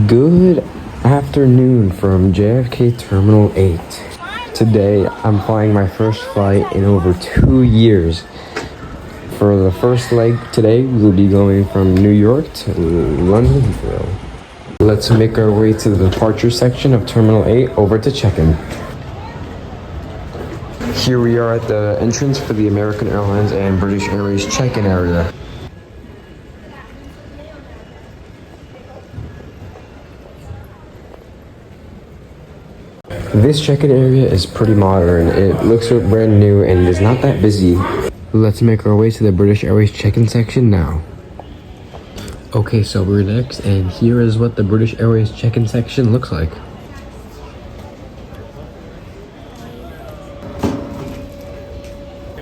Good afternoon from JFK Terminal 8. Today, I'm flying my first flight in over 2 years. For the first leg today, we'll be going from New York to London Heathrow. Let's make our way to the departure section of Terminal 8 over to check-in. Here we are at the entrance for the American Airlines and British Airways check-in area. This check-in area is pretty modern. It looks brand new and is not that busy. Let's make our way to the British Airways check-in section now. Okay, so we're next, and here is what the British Airways check-in section looks like.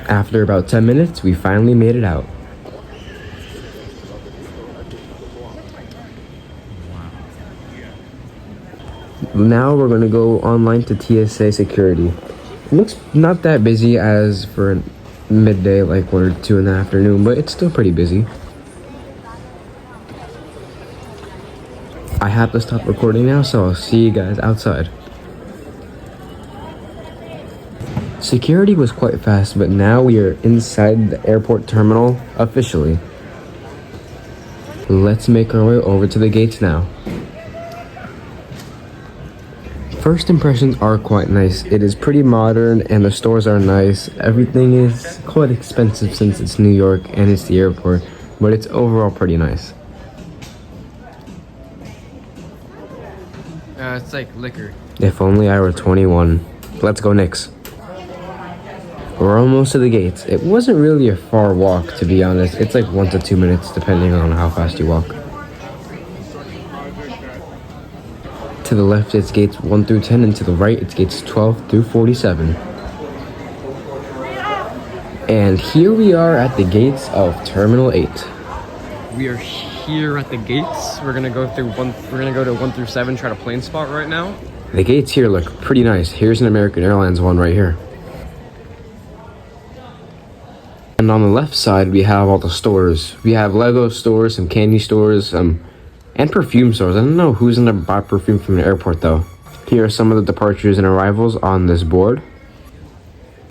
After about 10 minutes, we finally made it out. Now we're gonna go online to TSA security. It looks not that busy as for midday, like 1 or 2 in the afternoon, but it's still pretty busy. I have to stop recording now, so I'll see you guys outside. Security was quite fast, but now we are inside the airport terminal officially. Let's make our way over to the gates now. First impressions are quite nice. It is pretty modern and the stores are nice. Everything is quite expensive since it's New York and it's the airport, but it's overall pretty nice. It's like liquor. If only I were 21. Let's go Knicks. We're almost to the gates. It wasn't really a far walk, to be honest. It's like 1 to 2 minutes depending on how fast you walk. To the left, it's gates 1 through 10, and to the right, it's gates 12 through 47. And here we are at the gates of Terminal 8. We are here at the gates. We're gonna go to 1 through 7, try to plane spot right now. The gates here look pretty nice. Here's an American Airlines one right here. And on the left side, we have all the stores. We have Lego stores, some candy stores, and perfume stores. I don't know who's gonna buy perfume from the airport though. Here are some of the departures and arrivals on this board.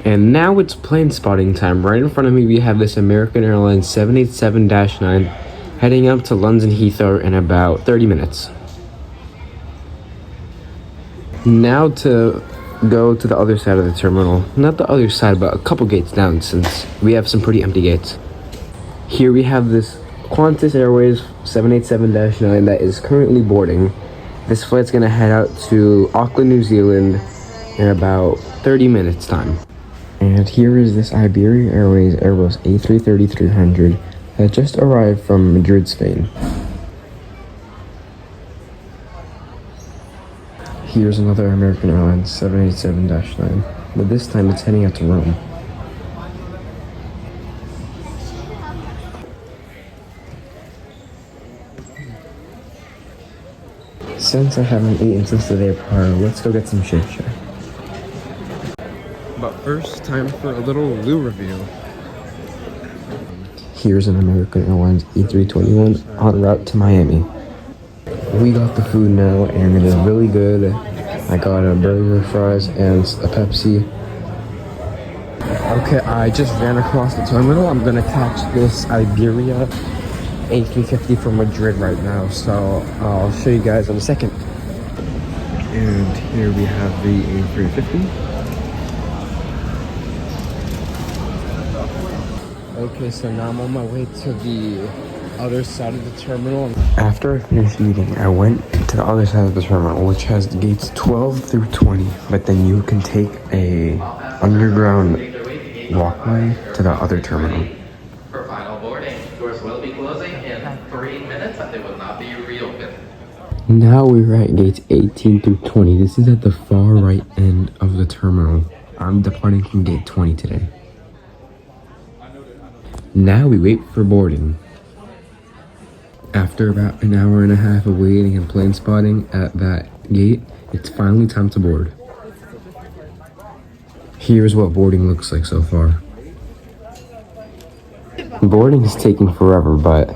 And now it's plane spotting time. Right in front of me we have this American Airlines 787-9 heading up to London Heathrow in about 30 minutes. Now to go to the other side of the terminal. Not the other side, but a couple gates down since we have some pretty empty gates. Here we have this Qantas Airways 787-9 that is currently boarding. This flight's gonna head out to Auckland, New Zealand in about 30 minutes time. And here is this Iberia Airways Airbus A330-300 that just arrived from Madrid, Spain. Here's another American Airlines 787-9, but this time it's heading out to Rome. Since I haven't eaten since the day prior, let's go get some Shake Shack. But first, time for a little Lou review. Here's an American Airlines A321 en route to Miami. We got the food now and it is really good. I got a burger, fries, and a Pepsi. Okay, I just ran across the terminal. I'm gonna catch this Iberia A350 from Madrid right now, so I'll show you guys in a second. And here we have the A350. Okay, so now I'm on my way to the other side of the terminal. After I finished eating, I went to the other side of the terminal, which has gates 12 through 20, but then you can take a underground walkway to the other terminal. For final boarding, doors will be closing in 3 minutes and they will not be reopened. Now we're at gates 18 through 20. This is at the far right end of the terminal. I'm departing from gate 20 today. Now we wait for boarding. After about an hour and a half of waiting and plane spotting at that gate, it's finally time to board. Here's what boarding looks like so far. Boarding is taking forever, but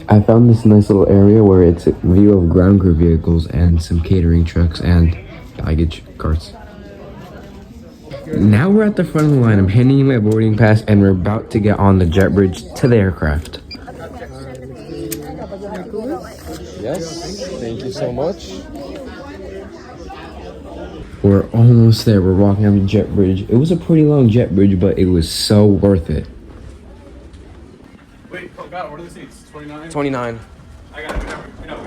I found this nice little area where it's a view of ground crew vehicles and some catering trucks and baggage carts. Now we're at the front of the line. I'm handing you my boarding pass and we're about to get on the jet bridge to the aircraft. Yes, thank you so much. We're almost there. We're walking on the jet bridge. It was a pretty long jet bridge, but it was so worth it. Wait, oh God, what are the seats? 29? 29. I got it, we know.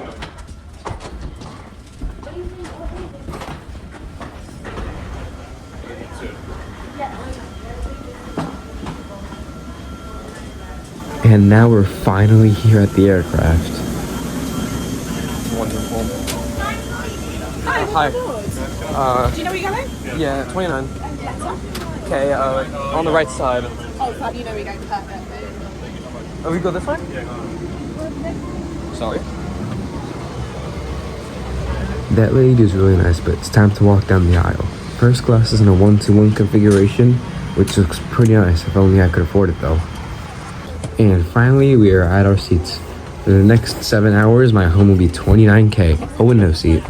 And now we're finally here at the aircraft. Wonderful. Hi. Do you know where you're going? Yeah, 29. Okay, on the right side. Oh, fab, you know where you're going. Perfect. Oh, we go this way? Sorry. That lady is really nice, but it's time to walk down the aisle. First class is in a 1-to-1 configuration, which looks pretty nice. If only I could afford it though. And finally, we are at our seats. For the next 7 hours, my home will be $29K, a window seat.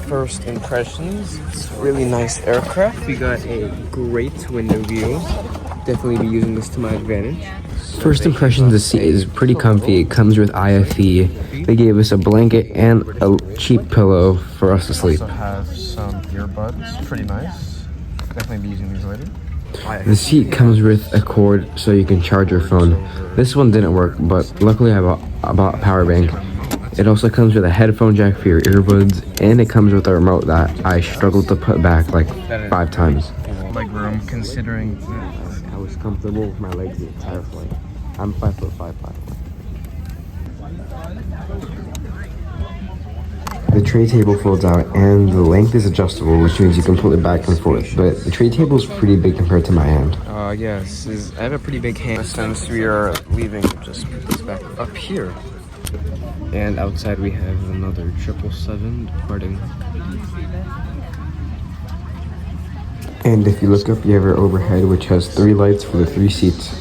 First impressions, it's a really nice aircraft. We got a great window view. Definitely be using this to my advantage. First impressions, the seat is pretty comfy. It comes with IFE. They gave us a blanket and a cheap pillow for us to sleep. Also have some earbuds, pretty nice. Definitely be using these later. The seat comes with a cord so you can charge your phone. This one didn't work, but luckily I bought a power bank. It also comes with a headphone jack for your earbuds, and it comes with a remote that I struggled to put back like 5 times. Leg room, considering I was comfortable with my legs the entire flight. I'm 5'5", by the way. The tray table folds out and the length is adjustable, which means you can pull it back and forth. But the tray table is pretty big compared to my hand. Yes, I have a pretty big hand since we are leaving. Just put this back up here. And outside we have another 777 departing. And if you look up, you have our overhead, which has 3 lights for the 3 seats.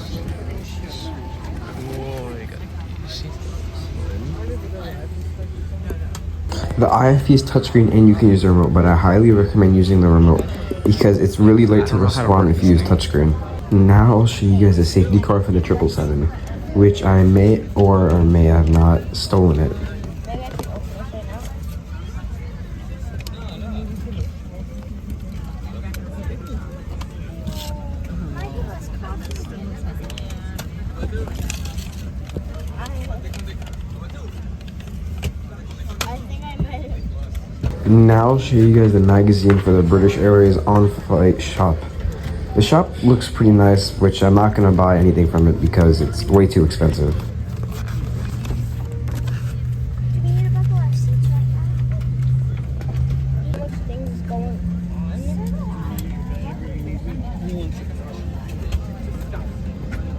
The IFE is touchscreen and you can use the remote, but I highly recommend using the remote because it's really late to respond if you use touchscreen. Now I'll show you guys the safety card for the 777, which I may or may have not stolen it. Now I'll show you guys the magazine for the British Airways on-flight shop. The shop looks pretty nice, which I'm not going to buy anything from it because it's way too expensive.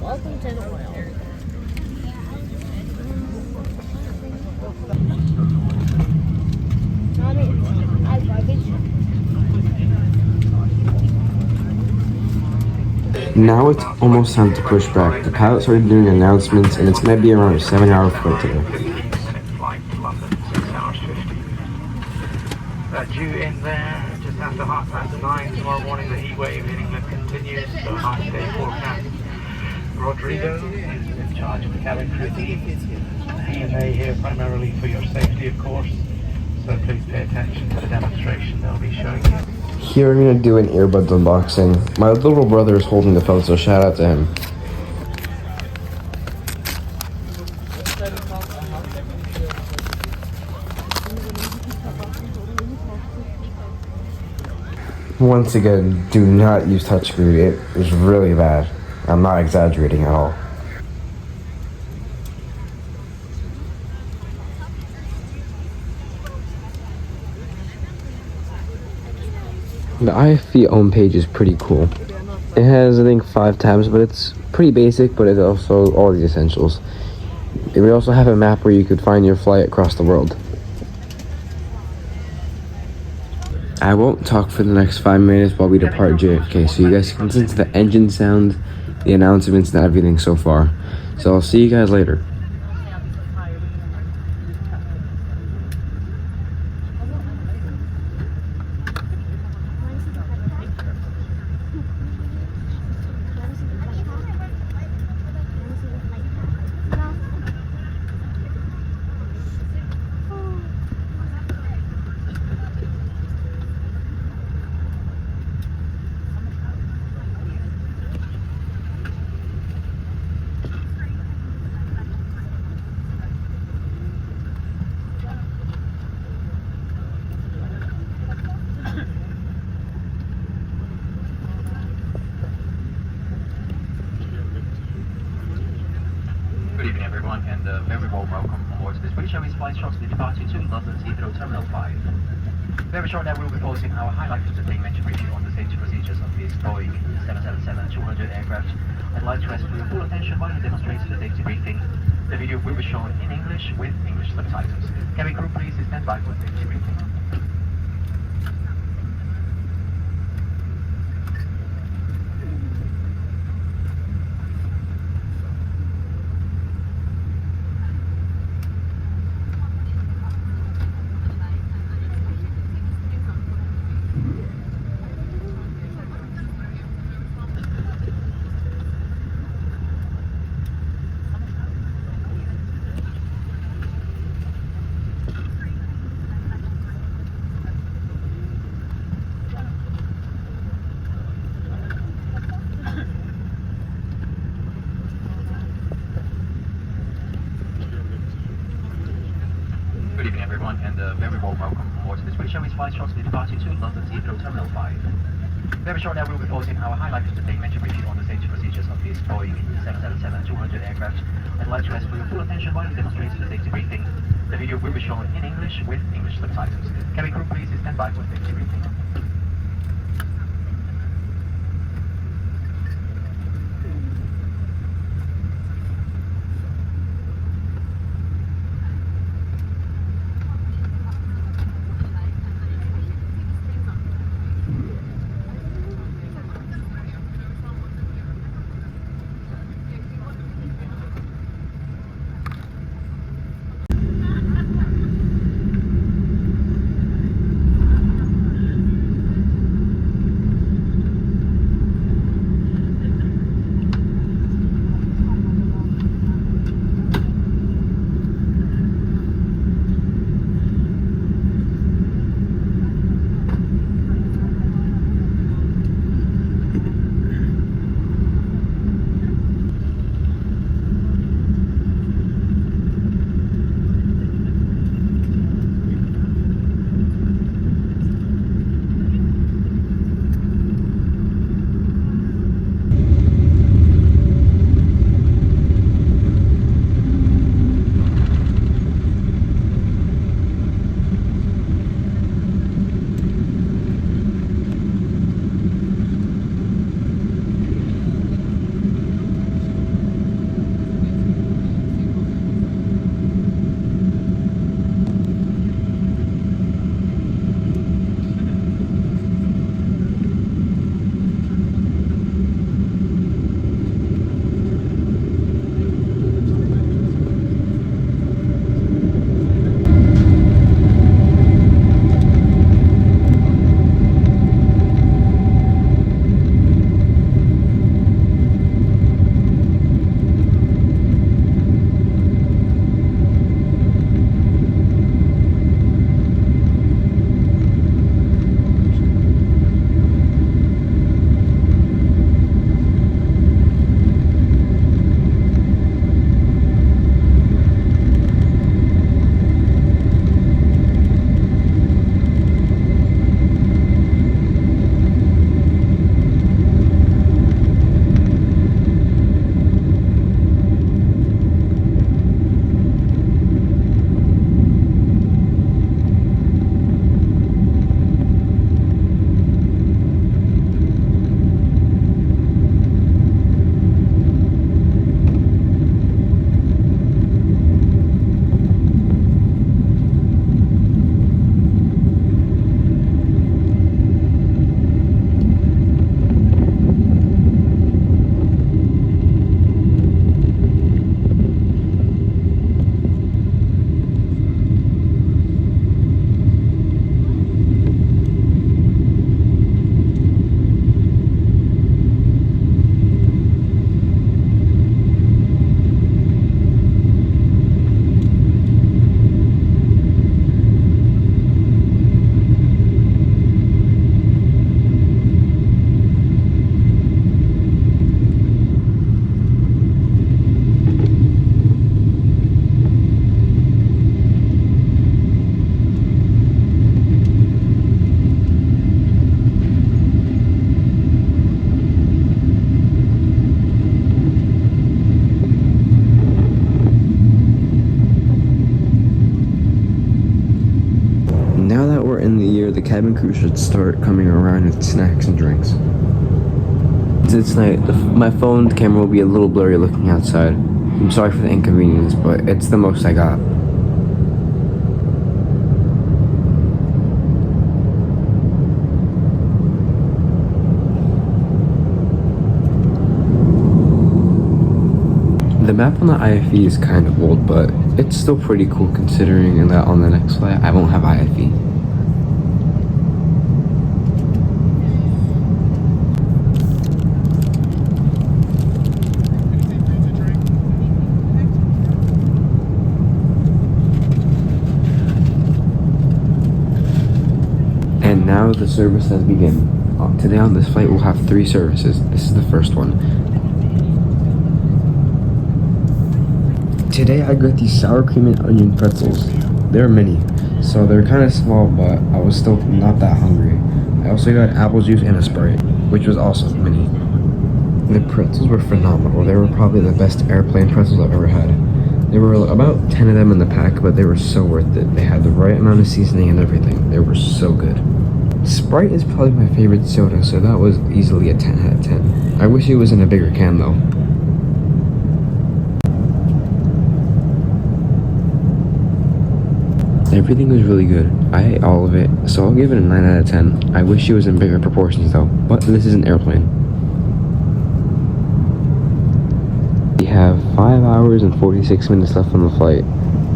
Welcome to the world. Now it's almost time to push back. The pilot started doing announcements and it's going to be around a 7-hour flight today. Flight to London, 6 hours 50. Due in there just after 9:30 tomorrow morning. The heat wave in England continues, so a nice day forecast. Rodrigo is in charge of the cabin crew team. AMA here primarily for your safety, of course, so please pay attention to the demonstration they'll be showing you. Here I'm going to do an earbuds unboxing. My little brother is holding the phone, so shout out to him. Once again, do not use touchscreen. It is really bad. I'm not exaggerating at all. The IFE home page is pretty cool. It has, I think, 5 tabs, but it's pretty basic, but it's also all the essentials. We also have a map where you could find your flight across the world. I won't talk for the next 5 minutes while we depart JFK, so you guys can listen to the engine sound, the announcements, and everything so far. So I'll see you guys later. a very warm welcome on board this British Airways flight shortly departure to London Heathrow Terminal 5. Very shortly, we'll be posting our highlight entertainment to brief you on the safety procedures of this Boeing 777-200 aircraft. I'd like to ask for your full attention while we demonstrate the safety briefing. The video will be shown in English with English subtitles. Cabin crew, please stand by for safety briefing. Good evening, everyone, and a very warm welcome on board this British Airways flight shortly departure to London Heathrow Terminal 5. Very shortly, we'll be posting our highlight entertainment to brief you on the safety procedures of this Boeing 777-200 aircraft. I'd like to ask for your full attention while we demonstrate the safety briefing. The video will be shown in English with English subtitles. Cabin crew, please stand by for safety briefing. cabin crew should start coming around with snacks and drinks. It's night. My phone camera will be a little blurry looking outside. I'm sorry for the inconvenience, but it's the most I got. The map on the IFE is kind of old, but it's still pretty cool considering that on the next flight I won't have IFE. And now the service has begun. Today on this flight we'll have 3 services. This is the first one. Today I got these sour cream and onion pretzels. They're mini, so they're kind of small, but I was still not that hungry. I also got apple juice and a Sprite, which was also mini. The pretzels were phenomenal. They were probably the best airplane pretzels I've ever had. There were about 10 of them in the pack, but they were so worth it. They had the right amount of seasoning and everything. They were so good. Sprite is probably my favorite soda, so that was easily a 10 out of 10. I wish it was in a bigger can though. Everything was really good. I ate all of it, so I'll give it a 9 out of 10. I wish it was in bigger proportions though, but this is an airplane. We have 5 hours and 46 minutes left on the flight.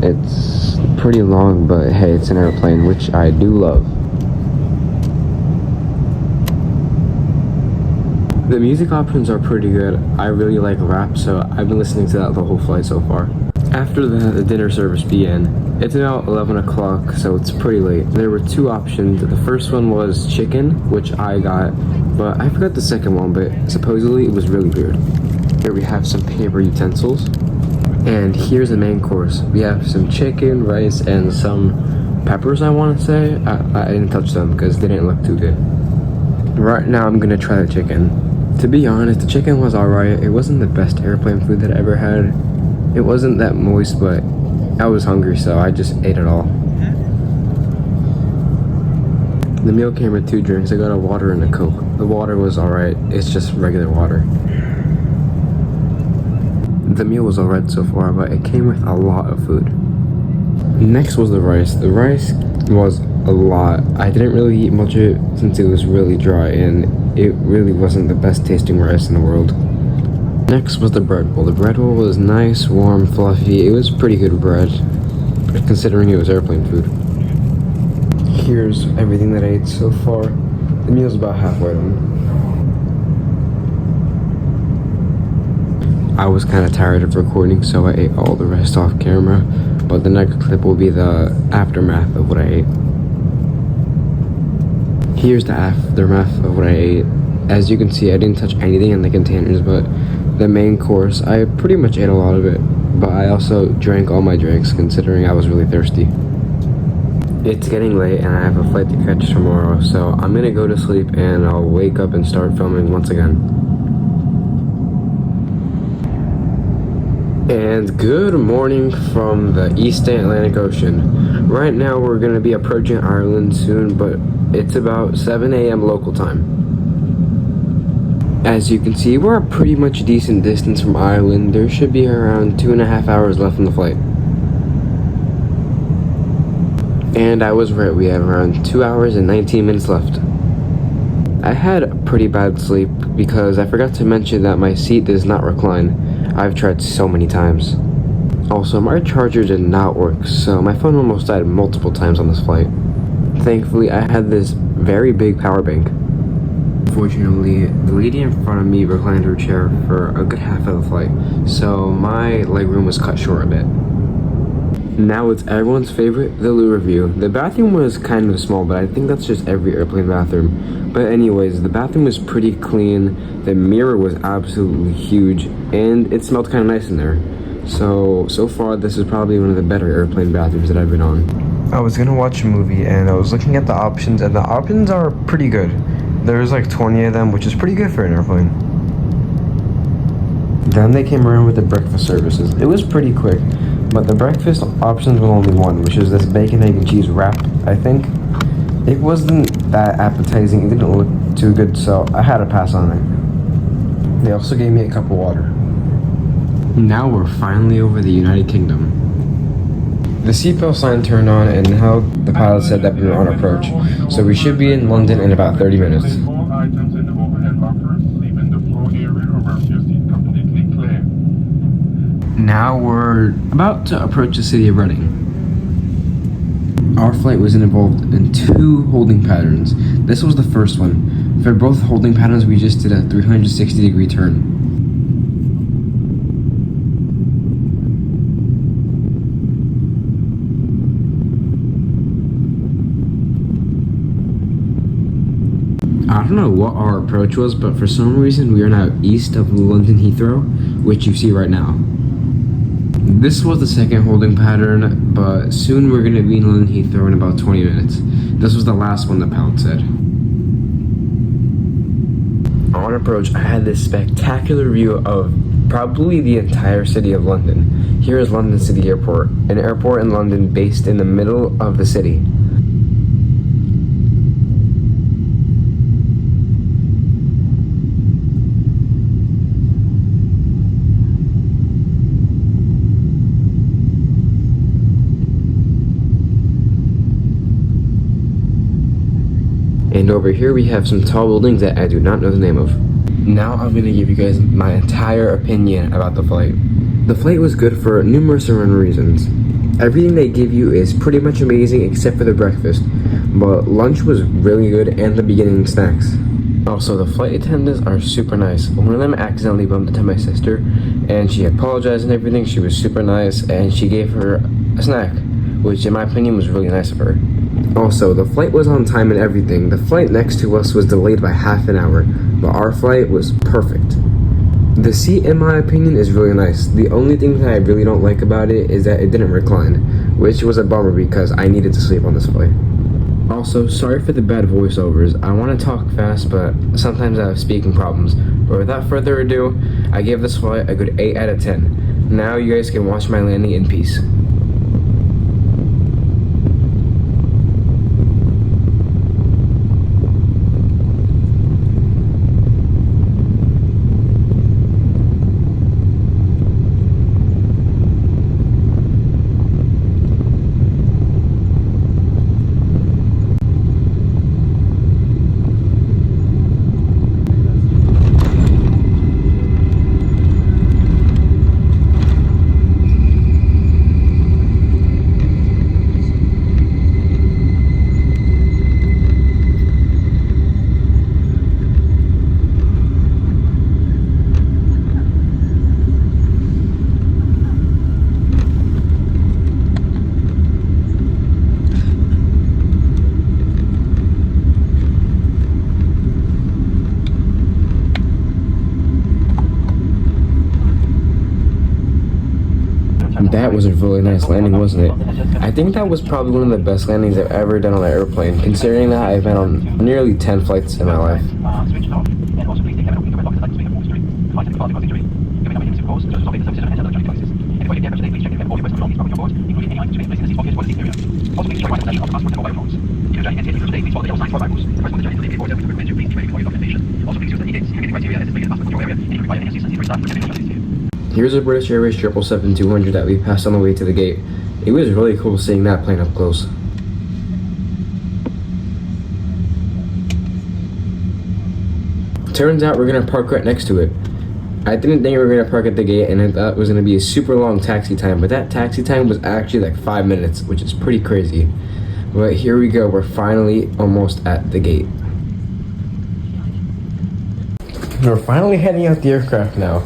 It's pretty long, but hey, it's an airplane, which I do love. The music options are pretty good. I really like rap, so I've been listening to that the whole flight so far. After that, the dinner service began. It's about 11 o'clock, so it's pretty late. There were 2 options. The first one was chicken, which I got, but I forgot the second one, but supposedly it was really good. Here we have some paper utensils. And here's the main course. We have some chicken, rice, and some peppers, I want to say. I didn't touch them because they didn't look too good. Right now, I'm going to try the chicken. To be honest, the chicken was alright. It wasn't the best airplane food that I ever had. It wasn't that moist, but I was hungry, so I just ate it all. The meal came with 2 drinks. I got a water and a Coke. The water was alright. It's just regular water. The meal was alright so far, but it came with a lot of food. Next was the rice. The rice was a lot. I didn't really eat much of it since it was really dry, and it really wasn't the best tasting rice in the world. Next was the bread bowl. The bread bowl was nice, warm, fluffy. It was pretty good bread, considering it was airplane food. Here's everything that I ate so far. The meal's about halfway done. I was kind of tired of recording, so I ate all the rest off camera, but the next clip will be the aftermath of what I ate. Here's the aftermath of what I ate. As you can see, I didn't touch anything in the containers, but the main course, I pretty much ate a lot of it, but I also drank all my drinks considering I was really thirsty. It's getting late and I have a flight to catch tomorrow, so I'm gonna go to sleep and I'll wake up and start filming once again. And good morning from the Eastern Atlantic Ocean. Right now we're gonna be approaching Ireland soon, but it's about 7 a.m. local time. As you can see, we're a pretty much decent distance from Ireland. There should be around 2.5 hours left on the flight. And I was right, we have around 2 hours and 19 minutes left. I had a pretty bad sleep because I forgot to mention that my seat does not recline. I've tried so many times. Also, my charger did not work, so my phone almost died multiple times on this flight. Thankfully, I had this very big power bank. Unfortunately, the lady in front of me reclined her chair for a good half of the flight, so my legroom was cut short a bit. Now it's everyone's favorite, the loo review. The bathroom was kind of small, but I think that's just every airplane bathroom. But anyways, the bathroom was pretty clean, the mirror was absolutely huge, and it smelled kind of nice in there. So far this is probably one of the better airplane bathrooms that I've been on. I was gonna watch a movie and I was looking at the options, and the options are pretty good. There's like 20 of them, which is pretty good for an airplane. Then they came around with the breakfast services. It was pretty quick, but the breakfast options was only one, which is this bacon, egg, and cheese wrap, I think. It wasn't that appetizing, it didn't look too good, so I had to pass on it. They also gave me a cup of water. Now we're finally over the United Kingdom. The seatbelt sign turned on and now the pilot said that we were on approach, so we should be in London in about 30 minutes. All items in the overhead lockers, leaving the floor area around your seat completely clear. Now we're about to approach the city of Reading. Our flight was involved in 2 holding patterns. This was the first one. For both holding patterns, we just did a 360-degree turn. I don't know what our approach was, but for some reason we are now east of London Heathrow, which you see right now. This was the second holding pattern, but soon we're going to be in London Heathrow in about 20 minutes. This was the last one the pilot said. On approach, I had this spectacular view of probably the entire city of London. Here is London City Airport, an airport in London based in the middle of the city. And over here we have some tall buildings that I do not know the name of. Now I'm going to give you guys my entire opinion about the flight. The flight was good for numerous reasons. Everything they give you is pretty much amazing except for the breakfast, but lunch was really good and the beginning snacks. Also, the flight attendants are super nice. One of them accidentally bumped into my sister and she apologized and everything. She was super nice and she gave her a snack, which in my opinion was really nice of her. Also, the flight was on time and everything. The flight next to us was delayed by half an hour, but our flight was perfect. The seat, in my opinion, is really nice. The only thing that I really don't like about it is that it didn't recline, which was a bummer because I needed to sleep on this flight. Also, sorry for the bad voiceovers. I want to talk fast, but sometimes I have speaking problems. But without further ado, I give this flight a good 8 out of 10. Now you guys can watch my landing in peace. That was a really nice landing, wasn't it? I think that was probably one of the best landings I've ever done on an airplane, considering that I've been on nearly 10 flights in my life. Here's a British Airways 777-200 that we passed on the way to the gate. It was really cool seeing that plane up close. Turns out we're gonna park right next to it. I didn't think we were gonna park at the gate and I thought it was gonna be a super long taxi time, but that taxi time was actually like 5 minutes, which is pretty crazy. But here we go, we're finally almost at the gate. We're finally heading out the aircraft now.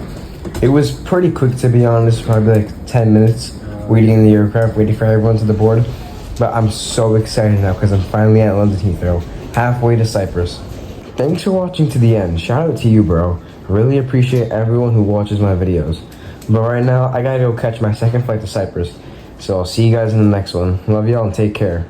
It was pretty quick, to be honest, probably like 10 minutes waiting in the aircraft, waiting for everyone to the board. But I'm so excited now because I'm finally at London Heathrow, halfway to Cyprus. Thanks for watching to the end. Shout out to you, bro. Really appreciate everyone who watches my videos. But right now, I gotta go catch my second flight to Cyprus. So I'll see you guys in the next one. Love y'all and take care.